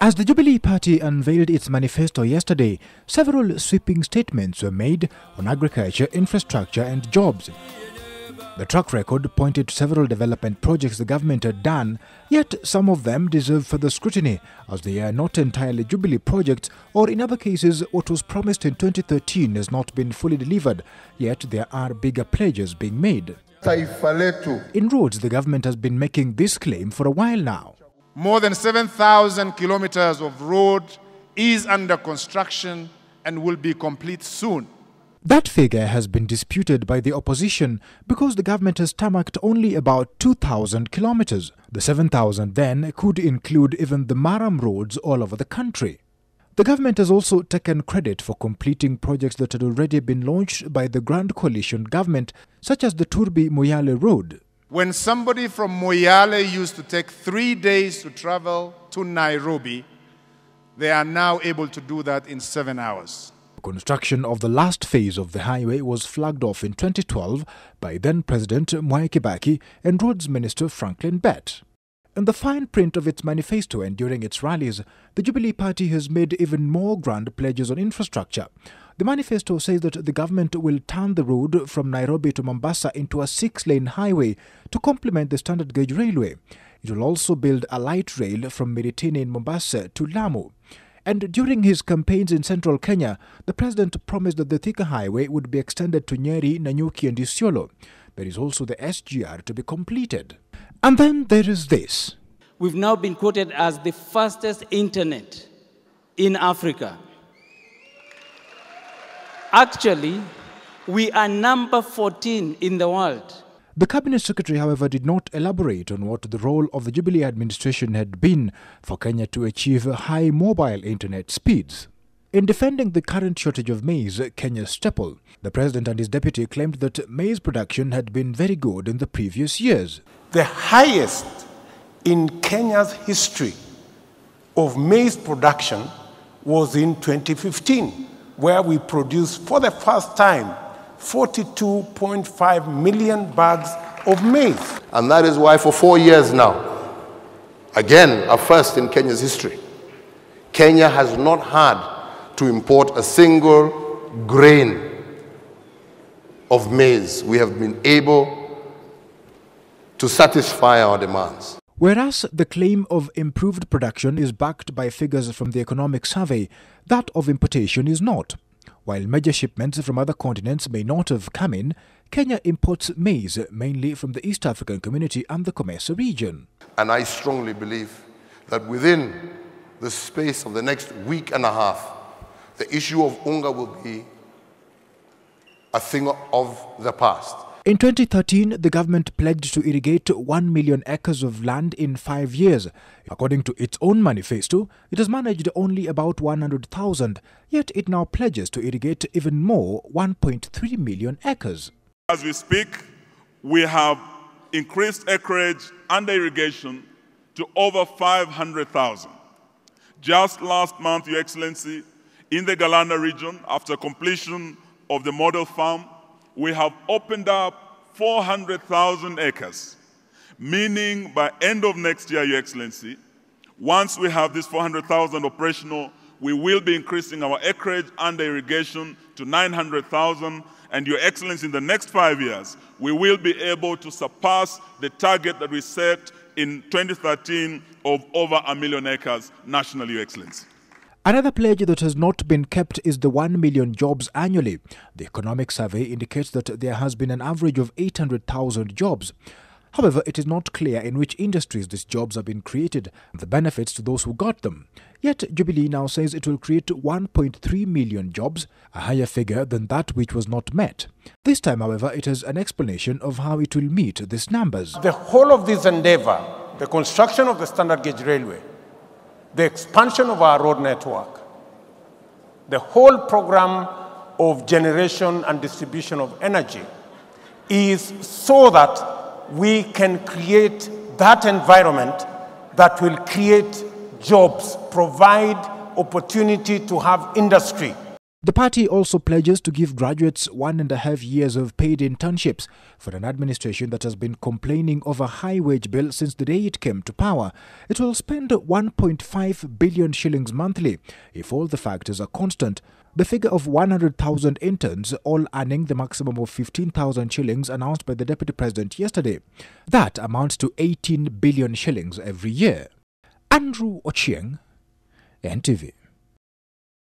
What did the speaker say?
As the Jubilee Party unveiled its manifesto yesterday, several sweeping statements were made on agriculture, infrastructure and jobs. The track record pointed to several development projects the government had done, yet some of them deserve further scrutiny as they are not entirely Jubilee projects, or in other cases what was promised in 2013 has not been fully delivered, yet there are bigger pledges being made. In roads, the government has been making this claim for a while now. More than 7,000 kilometers of road is under construction and will be complete soon. That figure has been disputed by the opposition because the government has tarmacked only about 2,000 kilometers. The 7,000 then could include even the Maram roads all over the country. The government has also taken credit for completing projects that had already been launched by the Grand Coalition government, such as the Turbi-Moyale road. When somebody from Moyale used to take 3 days to travel to Nairobi, they are now able to do that in 7 hours. Construction of the last phase of the highway was flagged off in 2012 by then-President Mwai Kibaki and Roads Minister Franklin Bett. In the fine print of its manifesto and during its rallies, the Jubilee Party has made even more grand pledges on infrastructure. The manifesto says that the government will turn the road from Nairobi to Mombasa into a 6-lane highway to complement the standard gauge railway. It will also build a light rail from Miritini in Mombasa to Lamu. And during his campaigns in central Kenya, the president promised that the Thika Highway would be extended to Nyeri, Nanyuki and Isiolo. There is also the SGR to be completed. And then there is this. We've now been quoted as the fastest internet in Africa. Actually, we are number 14 in the world. The Cabinet Secretary, however, did not elaborate on what the role of the Jubilee administration had been for Kenya to achieve high mobile internet speeds. In defending the current shortage of maize, Kenya's staple, the president and his deputy claimed that maize production had been very good in the previous years. The highest in Kenya's history of maize production was in 2015, where we produced for the first time 42.5 million bags of maize. And that is why for 4 years now, again, a first in Kenya's history, Kenya has not had to import a single grain of maize. We have been able to satisfy our demands. Whereas the claim of improved production is backed by figures from the Economic Survey, that of importation is not. While major shipments from other continents may not have come in, Kenya imports maize mainly from the East African Community and the Comesa region. And I strongly believe that within the space of the next week and a half, the issue of unga will be a thing of the past. In 2013, the government pledged to irrigate 1 million acres of land in 5 years. According to its own manifesto, it has managed only about 100,000, yet it now pledges to irrigate even more, 1.3 million acres. As we speak, we have increased acreage under irrigation to over 500,000. Just last month, Your Excellency, in the Galana region, after completion of the model farm, we have opened up 400,000 acres, meaning by end of next year, Your Excellency, once we have this 400,000 operational, we will be increasing our acreage under irrigation to 900,000, and Your Excellency, in the next 5 years, we will be able to surpass the target that we set in 2013 of over 1 million acres nationally, Your Excellency. Another pledge that has not been kept is the 1 million jobs annually. The Economic Survey indicates that there has been an average of 800,000 jobs. However, it is not clear in which industries these jobs have been created and the benefits to those who got them. Yet, Jubilee now says it will create 1.3 million jobs, a higher figure than that which was not met. This time, however, it has an explanation of how it will meet these numbers. The whole of this endeavor, the construction of the standard gauge railway, the expansion of our road network, the whole program of generation and distribution of energy is so that we can create that environment that will create jobs, provide opportunity to have industry. The party also pledges to give graduates 1.5 years of paid internships for an administration that has been complaining of a high wage bill since the day it came to power. It will spend 1.5 billion shillings monthly if all the factors are constant. The figure of 100,000 interns, all earning the maximum of 15,000 shillings announced by the Deputy President yesterday. That amounts to 18 billion shillings every year. Andrew Ochieng, NTV.